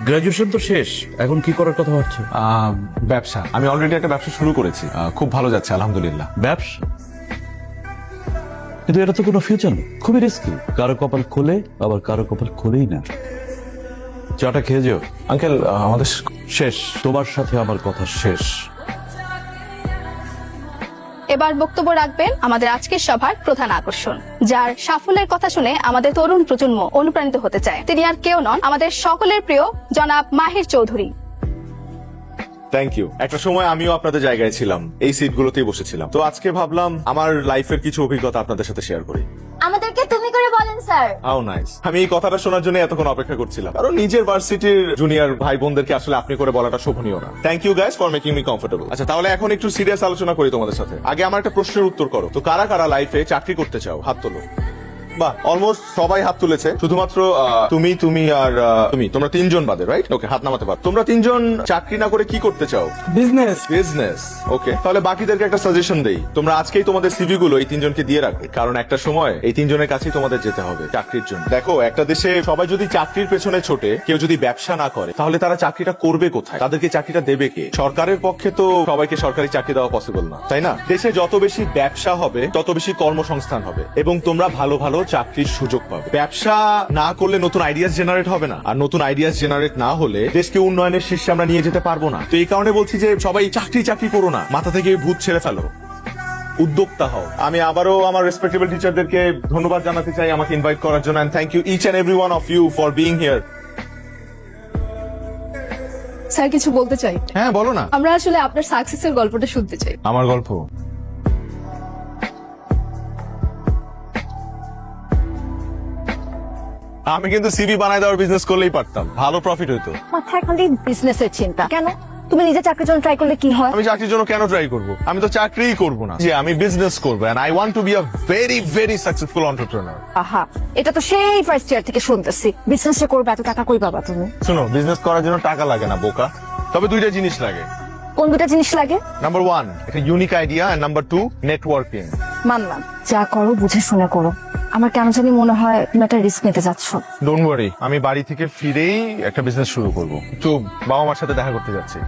Graduation তো শেষ, এখন কি করার কথা ভাবছো? ব্যবসা। আমি অলরেডি একটা ব্যবসা শুরু করেছি, খুব ভালো যাচ্ছে আলহামদুলিল্লাহ। ব্যবসা? কিন্তু এটা তো কোনো ফিউচার নেই, খুবই রিস্কি। কারো কপাল খোলে, আবার কারো কপাল খোলেই না। চাটা খেয়ে যেও। আঙ্কেল আমাদের শেষ, তোমার সাথে আমার কথা শেষ। এবার বক্তব্য রাখবেন আমাদের আজকের সভার প্রধান আকর্ষণ, যার সাফল্যের কথা শুনে আমাদের তরুণ প্রজন্ম অনুপ্রাণিত হতে চায়। তিনি আর কেউ নন, আমাদের সকলের প্রিয় জনাব মাহির চৌধুরী। Thank you. একটা সময় আমিও আপনাদের জায়গায় ছিলাম, এই সিটগুলোতেই বসেছিলাম। তো আজকে ভাবলাম আমার লাইফের কিছু অভিজ্ঞতা আপনাদের সাথে শেয়ার করি। আমাদেরকে তুমি করে বলেন স্যার। How nice. আমি এই কথাটা শোনার জন্য এতক্ষণ অপেক্ষা করছিলাম, কারণ নিজের ভার্সিটির জুনিয়র ভাই বোনদেরকে আসলে আপনি করে বলাটা শোভনীয় না। Thank you guys for making me comfortable. আচ্ছা, তাহলে এখন একটু সিরিয়াস আলোচনা করি তোমাদের সাথে। আগে আমার একটা প্রশ্নের উত্তর করো তো, কারা কারা লাইফে চাকরি করতে চাও? হাত তোলো। বাহ, অলমোস্ট সবাই হাত তুলেছে, শুধুমাত্র তুমি আর তোমরা তিনজন বাদে, রাইট? ওকে, হাত নামাতে পারো। তোমরা তিনজন চাকরি না করে কি করতে চাও? বিজনেস। ওকে, তাহলে বাকিদেরকে একটা সাজেশন দেই। তোমরা আজকেই তোমাদের সিভি গুলো এই তিনজনকে দিয়ে রাখো, কারণ একটা সময় এই তিনজনের কাছেই তোমাদের যেতে হবে চাকরির জন্য। দেখো, একটা দেশে সবাই যদি চাকরির পেছনে ছোটে, কেউ যদি ব্যবসা না করে, তাহলে তারা চাকরিটা করবে কোথায়? তাদেরকে চাকরিটা দেবে কে? সরকারের পক্ষে তো সবাইকে সরকারি চাকরি দেওয়া পসিবল না, তাই না? দেশে যত বেশি ব্যবসা হবে, তত বেশি কর্মসংস্থান হবে এবং তোমরা ভালো ভালো চাকরির সুযোগ পাবে। ব্যবসা না করলে নতুন আইডিয়াস জেনারেট হবে না, আর নতুন আইডিয়াস জেনারেট না হলে দেশকে উন্নয়নের শীর্ষে আমরা নিয়ে যেতে পারবো না। তো এই কারণে বলছি যে সবাই চাকরি করো না, মাথা থেকে ভূত ছেড়ে ফেলো, উদ্যোক্তা হও। আমি আবারও আমার রেসপেক্টেবল টিচারদেরকে ধন্যবাদ জানাতে চাই আমাকে ইনভাইট করার জন্য, and thank you each and every one of you for being here. Sir, কিছু বলতে চাই। হ্যাঁ, বলো না। আমরা আসলে আপনার সাকসেসের গল্পটা শুনতে চাই। আমার গল্প? আমি কিন্তু সিভি বানায় দেওয়ার বিজনেস করলেই পারতাম, ভালো প্রফিট হইতো। মাথায় খালি বিজনেসের চিন্তা কেন? তুমি নিজে চাকরির জন্য ট্রাই করলে কি হয়? আমি চাকরির জন্য কেন ট্রাই করব? আমি তো চাকরিই করব না, যে আমি বিজনেস করব, and I want to be a very very successful entrepreneur. আহা, এটা তো সেই ফার্স্ট ইয়ার থেকে শুনতেছি। বিজনেসটা করবে, এত টাকা কই পাবা তুমি? শোনো, বিজনেস করার জন্য টাকা লাগে না বোকা, তবে দুইটা জিনিস লাগে। কোন দুটা জিনিস লাগে? নাম্বার 1 একটা unique idea, and number 2 networking. মানলাম, যা করো বুঝে শুনে করো। আমার কেন জানি মনে হয় তুমি একটা রিস্ক নিতে যাচ্ছ। ডোন্ট ওয়ারি, আমি বাড়ি থেকে ফিরেই একটা বিজনেস শুরু করব। তো বাবা মার সাথে দেখা করতে যাচ্ছি।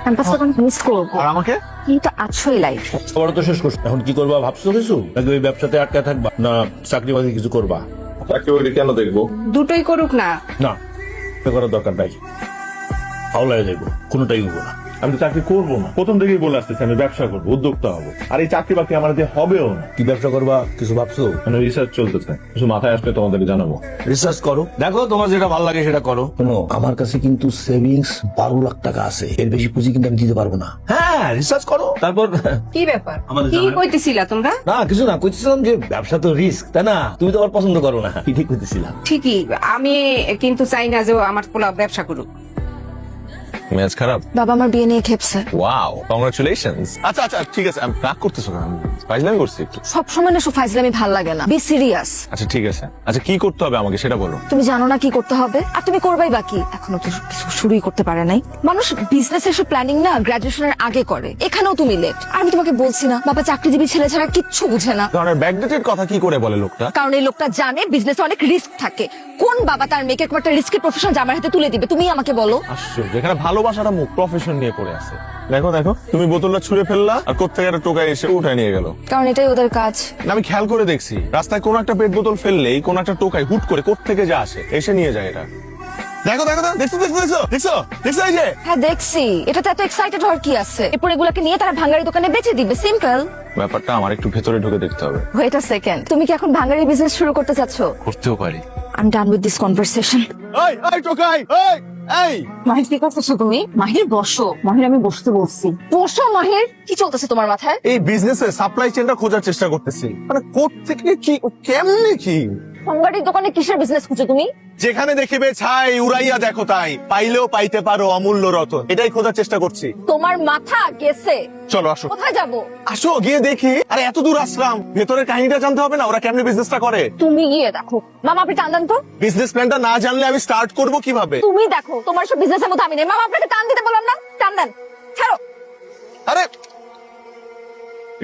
ক্যাম্পাসটা মিস করবো। আর আমাকে কিন্তু আছোই লাইফে। বড় তো শেষ করছো, এখন কি করবা ভাবছো কিছু? নাকি ওই ব্যবসাতে আটকা থাকবা, না চাকরি বাকরি কিছু করবা? চাকরি কেন দেখবো? দুটোই করুক না। না, এটা করার দরকার নাই, হাওলায় যাইবো, কোনোটাই হইব না। আমি তো চাকরি করবো না, প্রথম থেকেই বলে আসতেছি আমি ব্যবসা করবো, উদ্যোক্তা হবো। আর এই চাকরি বাকরি আমার দিয়ে হবেও না। কি ব্যবসা করবা কিছু ভাবছো? মানে রিসার্চ চলতেছে, কিছু মাথায় আসলে তোমাদেরকে জানাবো। রিসার্চ করো, দেখো তোমার যেটা ভালো লাগে সেটা করো। শোনো, আমার কাছে কিন্তু সেভিংস 12 লাখ টাকা আছে, এর বেশি পুঁজি কিন্তু আমি দিতে পারবো না। হ্যাঁ, রিসার্চ করো, তারপর কি ব্যাপার? আমাদের কি জানাবে। কইতেছিলা তোমরা? না কিছু না, কইতেছিলাম যে ব্যবসা তো রিস্ক, তাই না? তুমি তো আবার পছন্দ করো না, ঠিক কইতেছিলাম। ঠিকই, আমি কিন্তু চাই না যে ও আমার পোলা ব্যবসা করুক। মেজাজ খারাপ? বাবা আমার বিয়ে নিয়ে খেপছে। Wow, congratulations. আচ্ছা আচ্ছা, ঠিক আছে, আমি রাগ করতেছো না, ফাইজলামি করছি একটু। সবসময় না সব ফাইজলামি ভাল লাগে না, বি সিরিয়াস। আচ্ছা ঠিক আছে, আচ্ছা কি করতে হবে আমাকে সেটা বলো। তুমি জানো না কি করতে হবে, আর তুমি করবাই বাকি। এখনো তো কিছু শুরুই করতে পারে নাই। মানুষ বিজনেস এর সব প্ল্যানিং না গ্রাজুয়েশনের আগে করে, এখানেও তুমি লেট। আর আমি তোমাকে বলছি না, বাবা চাকরিজীবী ছেলে ছাড়া কিচ্ছু বুঝে না। ধরনের ব্যাকডেটেড কথা কি করে বলে লোকটা? কারণ এই লোকটা জানে বিজনেসে অনেক রিস্ক থাকে। কোন বাবা তার মেয়েকে একটা রিস্কের প্রফেশন জামার হাতে তুলে দিবে? তুমি আমাকে বলো। আশ্চর্য, এখানে ভালোবাসাটা মুখ প্রফেশন নিয়ে পড়ে আছে। দেখো দেখো, তুমি বোতলটা ছুঁড়ে ফেললা আর কোত্থেকে একটা টোকাই এসে উঠায় নিয়ে গেল। কারণ এটাই ওদের কাজ। না, আমি খেয়াল করে দেখছি রাস্তায় কোন একটা পেট বোতল ফেললেই কোন একটা টোকাই হুট করে কোত্থেকে যা আসে এসে নিয়ে যায় এটা। দেখো দেখো দেখছো দেখছো দেখছো দেখছো দেখছো এই যে। হ্যাঁ দেখছি, এটাতে এত এক্সাইটেড হওয়ার কি আছে? এরপর এগুলাকে নিয়ে তারা ভাঙ্গারি দোকানে বেচে দিবে, সিম্পল। ব্যাপারটা আমার একটু ভেতরে ঢুকে দেখতে হবে। ওয়েট আ সেকেন্ড, তুমি কি এখন ভাঙ্গারি বিজনেস শুরু করতে চাচ্ছ? করতেও পারি। I am done with this conversation. এই এই টোকাই, এই এই মাহির কি করতেছো তুমি? মাহির বসো। মাহির আমি বসতে বলছি। বসো মাহির। কি চলতেছে তোমার মাথায়? এই বিজনেসে সাপ্লাই চেইনটা খোঁজার চেষ্টা করতেছি, মানে কোত্থেকে কি কেমনে কি। ভাঙ্গারির দোকানে কিসের বিজনেস খুঁজো তুমি? যেখানে দেখিবে ছাই উড়াইয়া দেখো তাই, পাইলেও পাইতে পারো অমূল্য রতন, এটাই খোঁজার চেষ্টা করছি। তোমার মাথা গেছে। চলো আসো। কোথায় যাবো? আসো গিয়ে দেখি। আরে এত দূর আসলাম, ভেতরের কাহিনীটা জানতে হবে না, ওরা কেমনে বিজনেসটা করে? তুমি গিয়ে দেখো। মামা আপনি টান দেন তো। বিজনেস প্ল্যানটা না জানলে আমি স্টার্ট করব কিভাবে? তুমি দেখো, তোমার সব বিজনেসের মধ্যে আমি নেই। মামা আপনাকে টান দিতে বললাম না, টান দেন। ছাড়ো। আরে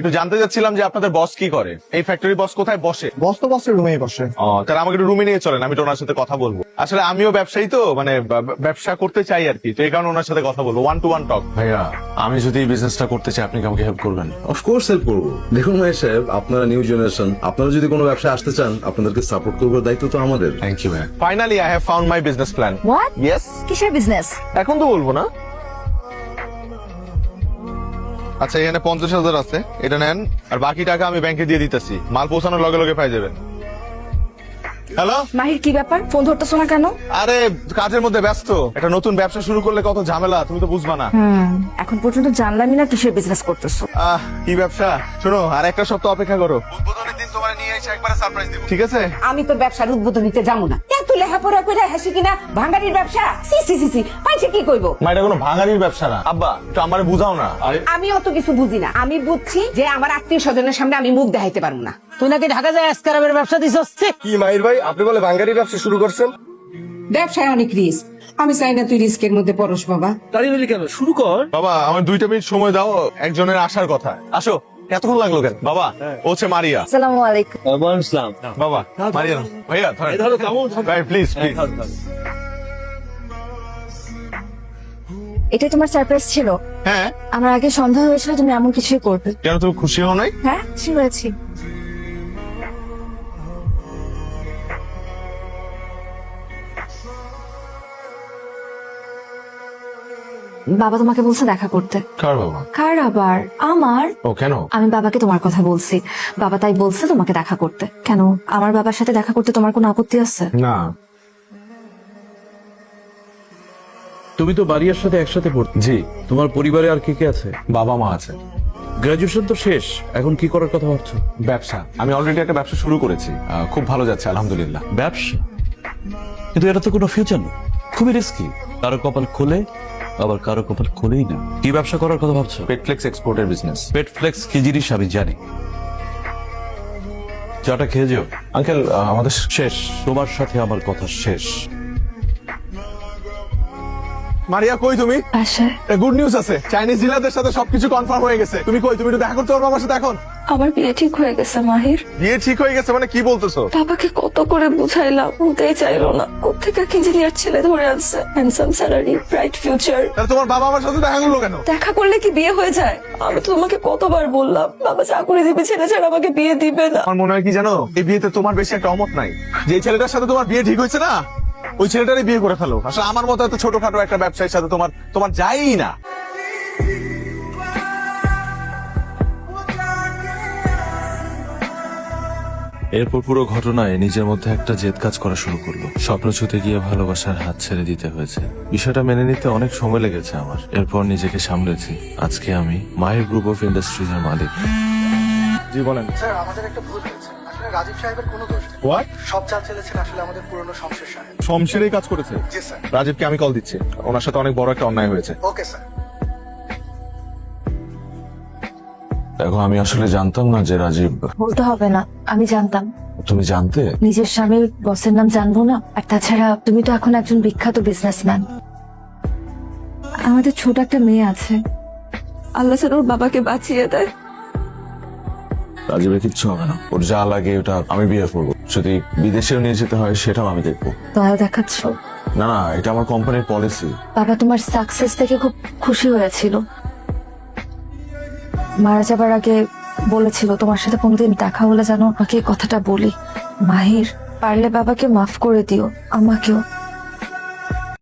একটু জানতে চাচ্ছিলাম যে আপনাদের বস কি করে, এই ফ্যাক্টরি বস কোথায় বসে? বস তো বসের রুমেই বসে। ও, তাহলে আমাকে একটু রুমে নিয়ে চলেন, আমি তো ওনার সাথে কথা বলবো। আসলে আমিও ব্যবসায়ী তো, মানে ব্যবসা করতে চাই আর কি, তো এই কারণে ওনার সাথে কথা বলবো, 1-to-1 টক। ভাইয়া, আমি যদি এই বিজনেসটা করতে চাই, আপনি কি আমাকে হেল্প করবেন? অফকোর্স হেল্প করবো। দেখুন ভাই সাহেব, আপনারা নিউ জেনারেশন, আপনারা যদি কোনো ব্যবসায় আসতে চান, আপনাদেরকে সাপোর্ট করবার দায়িত্ব তো আমাদের। থ্যাংক ইউ ভাইয়া। Finally I have found my business plan. What? Yes. কিসের বিজনেস? এখন তো বলবো না। আচ্ছা, এখানে 50,000 আছে, এটা নেন, আর বাকি টাকা আমি ব্যাংকে দিয়ে দিতেছি, মাল পৌঁছানোর লগে লগে পাই যাবেন। হ্যালো মাহির, কি ব্যাপার? ফোন ধরতেছো না কেন? আরে কাজের মধ্যে ব্যস্ত, একটা নতুন ব্যবসা শুরু করলে কত ঝামেলা, তুমি তো বুঝবা না। এখন পর্যন্ত জানলামই না কিসের বিজনেস করতেছো। কি ব্যবসা? শোনো, আর একটা সপ্তাহ অপেক্ষা করো, উদ্বোধনের দিন তোমার নিয়ে এসে একবারে সারপ্রাইজ দিব, ঠিক আছে? আমি তোর ব্যবসার উদ্বোধন দিতে যাবো না। এত লেখাপড়া করে হাসি কিনা ভাঙ্গারির ব্যবসা, সি সি সি সি, পাইছে কি কইবো? মা, এটা কোনো ভাঙারির ব্যবসা না। আব্বা, একটু আমারে বুঝাও না। আমি অত কিছু বুঝি না, আমি বুঝছি যে আমার আত্মীয় স্বজনের সামনে আমি মুখ দেখাইতে পারবো না। তুই নাকি ঢাকা যায় আজকারাবের ব্যবসা দিছস? কি মাহির ভাই, আপনি বলে বাঙ্গারি ব্যবসা শুরু করছেন? ব্যবসায় অনেক রিস্ক, আমি চাই না তুই রিস্কের মধ্যে পড়স বাবা। তাড়ি বলি কেন, শুরু কর। বাবা, আমার 2 মিনিট সময় দাও, একজনের আসার কথা। আসো। এতক্ষণ লাগলো কেন? বাবা, ও হচ্ছে মারিয়া। আসসালামু আলাইকুম। বাবা, মারিয়া নাও। ভাইয়া ধরেন। ধরো, কেমন? ভাই প্লিজ প্লিজ। এটাই তোমার সারপ্রাইজ ছিল? হ্যাঁ। আমার আগে সন্দেহ হয়েছিল তুমি এমন কিছুই করবে। কেন, তুমি খুশি হও নাই? হ্যাঁ, খুশি হয়েছি। বাবা তোমাকে বলছে দেখা করতে। কার বাবা? কার আবার? আমার। ও, কেন? আমি বাবাকে তোমার কথা বলছি, বাবা তাই বলছে তোমাকে দেখা করতে। কেন, আমার বাবার সাথে দেখা করতে তোমার কোনো আপত্তি আছে? না। তুমি তো বাড়ির সাথে একসাথে পড়তে। জি। তোমার পরিবারে আর কে কে আছে? বাবা মা আছে। গ্রাজুয়েশন তো শেষ, এখন কি করার কথা ভাবছো? ব্যবসা, আমি অলরেডি একটা ব্যবসা শুরু করেছি, খুব ভালো যাচ্ছে আলহামদুলিল্লাহ। ব্যবসা? কিন্তু এটা তো কোনো ফিউচার নেই, খুবই রিস্কি। কারো কপাল খোলে, আবার কারো কপাল খোলেই না। কি ব্যবসা করার কথা ভাবছো? পেটফ্লেক্স এক্সপোর্টের বিজনেস। পেট ফ্লেক্স কি জিনিস আমি জানি। চাটা খেয়ে যেও। আঙ্কেল, আমাদের শেষ, তোমার সাথে আমার কথা শেষ। মারিয়া, কই তুমি? বাসায়। গুড নিউজ আছে, চাইনিজ ডিলারদের সাথে সবকিছু কনফার্ম হয়ে গেছে। তুমি কই? তুমি একটু দেখা করতে পারবে আমার সাথে এখন? আমার বিয়ে ঠিক হয়ে গেছে মাহির। বিয়ে ঠিক হয়ে গেছে মানে কি বলতেছো? বাবাকে কত করে বুঝাইলাম, বলতেই চাইলো না। কোথেকে ইঞ্জিনিয়ার ছেলে ধরে আনছে, হ্যান্ডসাম স্যালারি, ব্রাইট ফিউচার। তাহলে তোমার বাবা আমার সাথে দেখা করলো কেন? দেখা করলে কি বিয়ে হয়ে যায়? আমি তো তোমাকে কতবার বললাম বাবা চাকরি দিবে, ছেলে ছাড়া আমাকে বিয়ে দিবে না। আমার মনে হয় কি জানো, এই বিয়েতে তোমার বেশি একটা অমত নাই। যে ছেলেটার সাথে তোমার বিয়ে ঠিক হয়েছে না, ওই ছেলেটারই বিয়ে করে ফেলো। আসলে আমার মতো এত ছোটখাটো একটা ব্যবসায়ীর সাথে তোমার যায়ই না। এরপর পুরো ঘটনায় নিজের মধ্যে একটা জেদ কাজ করা শুরু করলো। স্বপ্ন ছুতে গিয়ে ভালোবাসার হাত ছেড়ে দিতে হয়েছে। বিষয়টা মেনে নিতে অনেক সময় লেগেছে আমার। এরপর নিজেকে সামলেছি। আজকে আমি মাহির গ্রুপ অফ ইন্ডাস্ট্রিজ এর মালিক। জি বলেন। স্যার, আমাদের একটা ভুল হয়েছে। আসলে রাজীব সাহেবের কোনো দোষ নেই। হোয়াট? সব চাল চেলেছেন আসলে আমাদের পুরনো শমশের সাহেব। শমশেরই কাজ করেছে? জি স্যার। রাজীবকে আমি কল দিচ্ছি, ওনার সাথে অনেক বড় একটা অন্যায় হয়েছে। Okay sir. দেখো, আমি আসলে জানতাম না যে রাজীব। বলতে হবে না, আমি জানতাম। তুমি জানতে? নিজের স্বামীর বসের নাম জানবো না? আর তাছাড়া তুমি তো এখন একজন বিখ্যাত বিজনেসম্যান। আমাদের ছোট একটা মেয়ে আছে, আল্লাহ যেন ওর বাবাকে বাঁচিয়ে দেয়। রাজীবের কিচ্ছু হবে না, ওর যা লাগে ওটা আমি বিয়ে করবো। যদি বিদেশেও নিয়ে যেতে হয় সেটাও আমি দেখবো। দয়া দেখাচ্ছ? না না, এটা আমার কোম্পানির পলিসি। বাবা তোমার সাকসেস থেকে খুব খুশি হয়েছিল। মারা যাবার আগে বলেছিল তোমার সাথে কোনোদিন দেখা হলে যেন আমাকে এই কথাটা বলি। মাহির, পারলে বাবাকে মাফ করে দিও, আমাকেও।